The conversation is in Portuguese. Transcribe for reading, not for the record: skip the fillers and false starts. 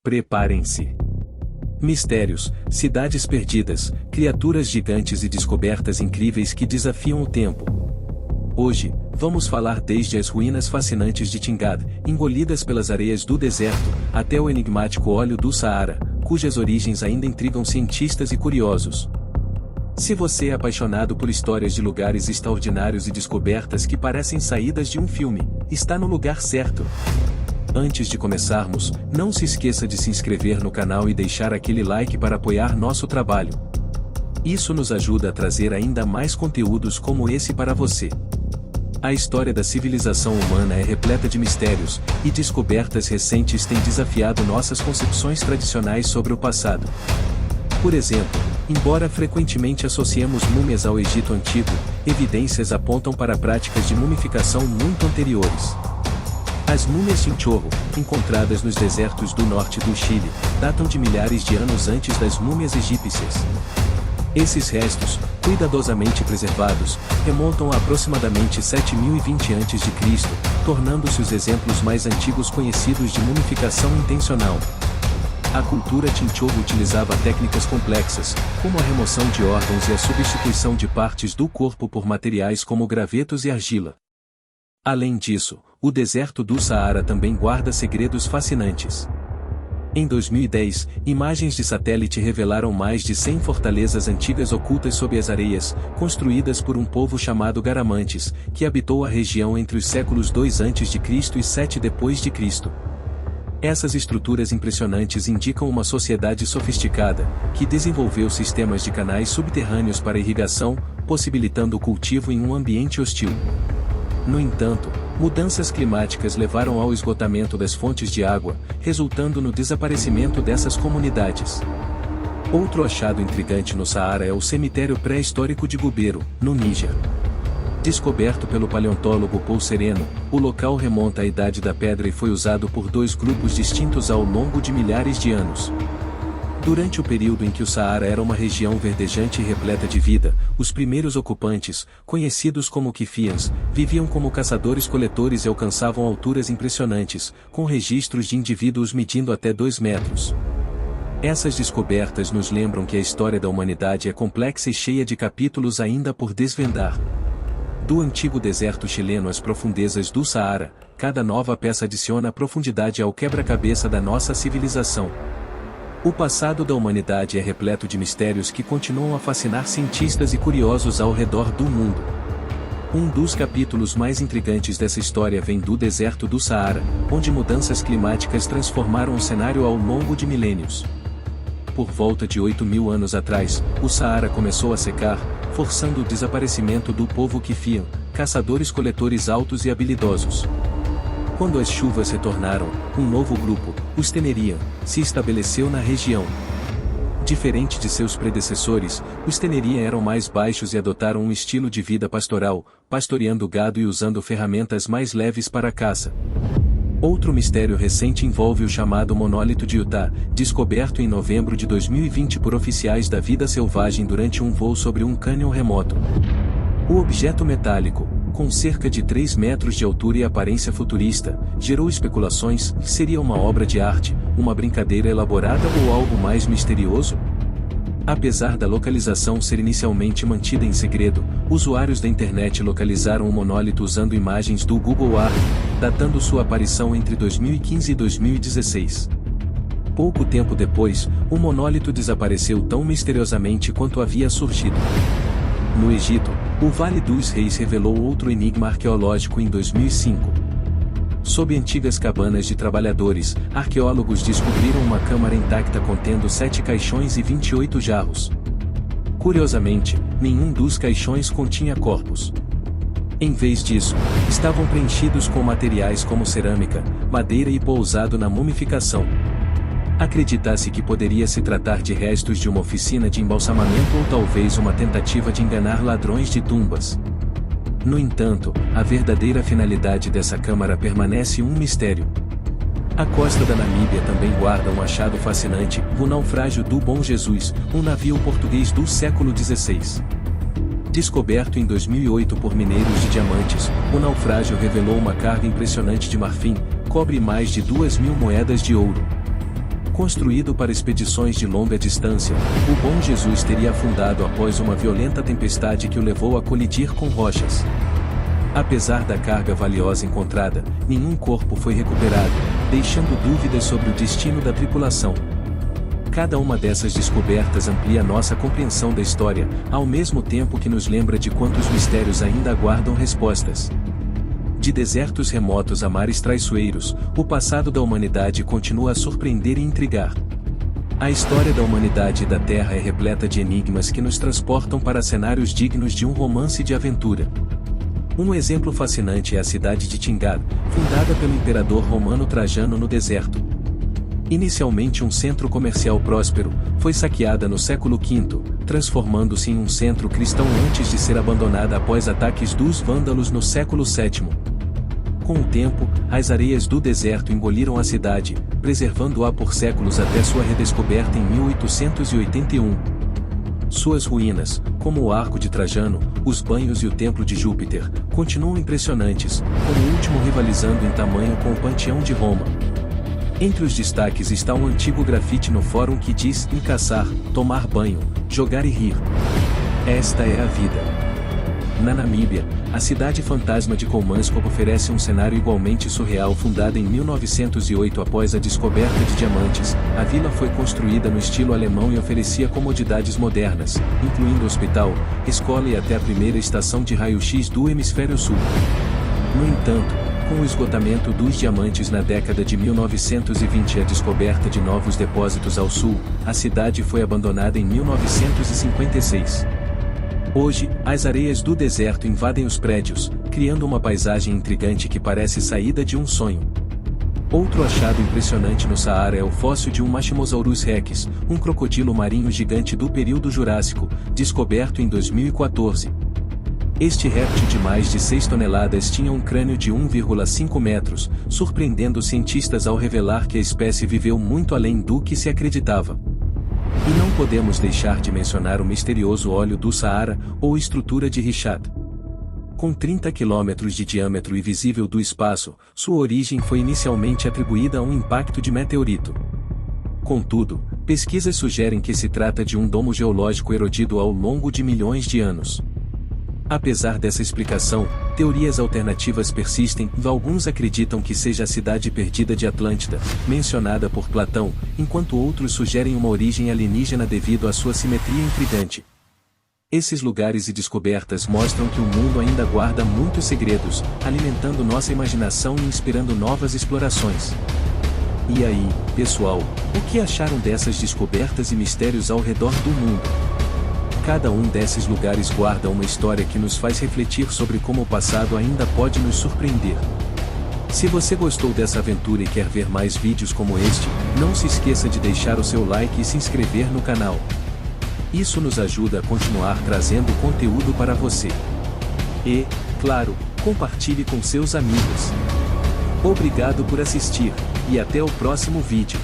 Preparem-se. Mistérios, cidades perdidas, criaturas gigantes e descobertas incríveis que desafiam o tempo. Hoje, vamos falar desde as ruínas fascinantes de Tingad, engolidas pelas areias do deserto, até o enigmático óleo do Saara, cujas origens ainda intrigam cientistas e curiosos. Se você é apaixonado por histórias de lugares extraordinários e descobertas que parecem saídas de um filme, está no lugar certo. Antes de começarmos, não se esqueça de se inscrever no canal e deixar aquele like para apoiar nosso trabalho. Isso nos ajuda a trazer ainda mais conteúdos como esse para você. A história da civilização humana é repleta de mistérios, e descobertas recentes têm desafiado nossas concepções tradicionais sobre o passado. Por exemplo, embora frequentemente associemos múmias ao Egito Antigo, evidências apontam para práticas de mumificação muito anteriores. As múmias Chinchorro, encontradas nos desertos do norte do Chile, datam de milhares de anos antes das múmias egípcias. Esses restos, cuidadosamente preservados, remontam a aproximadamente 7020 a.C., tornando-se os exemplos mais antigos conhecidos de mumificação intencional. A cultura Chinchorro utilizava técnicas complexas, como a remoção de órgãos e a substituição de partes do corpo por materiais como gravetos e argila. Além disso, o deserto do Saara também guarda segredos fascinantes. Em 2010, imagens de satélite revelaram mais de 100 fortalezas antigas ocultas sob as areias, construídas por um povo chamado Garamantes, que habitou a região entre os séculos 2 a.C. e 7 d.C. Essas estruturas impressionantes indicam uma sociedade sofisticada, que desenvolveu sistemas de canais subterrâneos para irrigação, possibilitando o cultivo em um ambiente hostil. No entanto, mudanças climáticas levaram ao esgotamento das fontes de água, resultando no desaparecimento dessas comunidades. Outro achado intrigante no Saara é o cemitério pré-histórico de Gubeiro, no Níger. Descoberto pelo paleontólogo Paul Sereno, o local remonta à Idade da Pedra e foi usado por dois grupos distintos ao longo de milhares de anos. Durante o período em que o Saara era uma região verdejante e repleta de vida, os primeiros ocupantes, conhecidos como Quifians, viviam como caçadores-coletores e alcançavam alturas impressionantes, com registros de indivíduos medindo até 2 metros. Essas descobertas nos lembram que a história da humanidade é complexa e cheia de capítulos ainda por desvendar. Do antigo deserto chileno às profundezas do Saara, cada nova peça adiciona profundidade ao quebra-cabeça da nossa civilização. O passado da humanidade é repleto de mistérios que continuam a fascinar cientistas e curiosos ao redor do mundo. Um dos capítulos mais intrigantes dessa história vem do deserto do Saara, onde mudanças climáticas transformaram o cenário ao longo de milênios. Por volta de 8.000 anos atrás, o Saara começou a secar, forçando o desaparecimento do povo Quifian, caçadores-coletores altos e habilidosos. Quando as chuvas retornaram, um novo grupo, os Tenerian, se estabeleceu na região. Diferente de seus predecessores, os Tenerian eram mais baixos e adotaram um estilo de vida pastoral, pastoreando gado e usando ferramentas mais leves para a caça. Outro mistério recente envolve o chamado monólito de Utah, descoberto em novembro de 2020 por oficiais da vida selvagem durante um voo sobre um cânion remoto. O objeto metálico, com cerca de 3 metros de altura e aparência futurista, gerou especulações: seria uma obra de arte, uma brincadeira elaborada ou algo mais misterioso? Apesar da localização ser inicialmente mantida em segredo, usuários da internet localizaram o monólito usando imagens do Google Earth, datando sua aparição entre 2015 e 2016. Pouco tempo depois, o monólito desapareceu tão misteriosamente quanto havia surgido. No Egito, o Vale dos Reis revelou outro enigma arqueológico em 2005. Sob antigas cabanas de trabalhadores, arqueólogos descobriram uma câmara intacta contendo 7 caixões e 28 jarros. Curiosamente, nenhum dos caixões continha corpos. Em vez disso, estavam preenchidos com materiais como cerâmica, madeira e pó usado na mumificação. Acredita-se que poderia se tratar de restos de uma oficina de embalsamamento ou talvez uma tentativa de enganar ladrões de tumbas. No entanto, a verdadeira finalidade dessa câmara permanece um mistério. A costa da Namíbia também guarda um achado fascinante: o naufrágio do Bom Jesus, um navio português do século XVI. Descoberto em 2008 por mineiros de diamantes, o naufrágio revelou uma carga impressionante de marfim, cobre e mais de 2.000 moedas de ouro. Construído para expedições de longa distância, o Bom Jesus teria afundado após uma violenta tempestade que o levou a colidir com rochas. Apesar da carga valiosa encontrada, nenhum corpo foi recuperado, deixando dúvidas sobre o destino da tripulação. Cada uma dessas descobertas amplia nossa compreensão da história, ao mesmo tempo que nos lembra de quantos mistérios ainda aguardam respostas. De desertos remotos a mares traiçoeiros, o passado da humanidade continua a surpreender e intrigar. A história da humanidade e da Terra é repleta de enigmas que nos transportam para cenários dignos de um romance de aventura. Um exemplo fascinante é a cidade de Tingad, fundada pelo imperador romano Trajano no deserto. Inicialmente um centro comercial próspero, foi saqueada no século V, transformando-se em um centro cristão antes de ser abandonada após ataques dos vândalos no século VII. Com o tempo, as areias do deserto engoliram a cidade, preservando-a por séculos até sua redescoberta em 1881. Suas ruínas, como o Arco de Trajano, os Banhos e o Templo de Júpiter, continuam impressionantes, com o último rivalizando em tamanho com o Panteão de Roma. Entre os destaques está um antigo grafite no fórum que diz: "Em caçar, tomar banho, jogar e rir. Esta é a vida." Na Namíbia, a cidade fantasma de Kolmanskop oferece um cenário igualmente surreal. Fundada em 1908 após a descoberta de diamantes, a vila foi construída no estilo alemão e oferecia comodidades modernas, incluindo hospital, escola e até a primeira estação de raio-x do hemisfério sul. No entanto, com o esgotamento dos diamantes na década de 1920 e a descoberta de novos depósitos ao sul, a cidade foi abandonada em 1956. Hoje, as areias do deserto invadem os prédios, criando uma paisagem intrigante que parece saída de um sonho. Outro achado impressionante no Saara é o fóssil de um Machimosaurus rex, um crocodilo marinho gigante do período Jurássico, descoberto em 2014. Este réptil de mais de 6 toneladas tinha um crânio de 1,5 metros, surpreendendo cientistas ao revelar que a espécie viveu muito além do que se acreditava. E não podemos deixar de mencionar o misterioso óleo do Saara, ou estrutura de Richat. Com 30 km de diâmetro e visível do espaço, sua origem foi inicialmente atribuída a um impacto de meteorito. Contudo, pesquisas sugerem que se trata de um domo geológico erodido ao longo de milhões de anos. Apesar dessa explicação, teorias alternativas persistem. Alguns acreditam que seja a cidade perdida de Atlântida, mencionada por Platão, enquanto outros sugerem uma origem alienígena devido à sua simetria intrigante. Esses lugares e descobertas mostram que o mundo ainda guarda muitos segredos, alimentando nossa imaginação e inspirando novas explorações. E aí, pessoal, o que acharam dessas descobertas e mistérios ao redor do mundo? Cada um desses lugares guarda uma história que nos faz refletir sobre como o passado ainda pode nos surpreender. Se você gostou dessa aventura e quer ver mais vídeos como este, não se esqueça de deixar o seu like e se inscrever no canal. Isso nos ajuda a continuar trazendo conteúdo para você. E, claro, compartilhe com seus amigos. Obrigado por assistir, e até o próximo vídeo.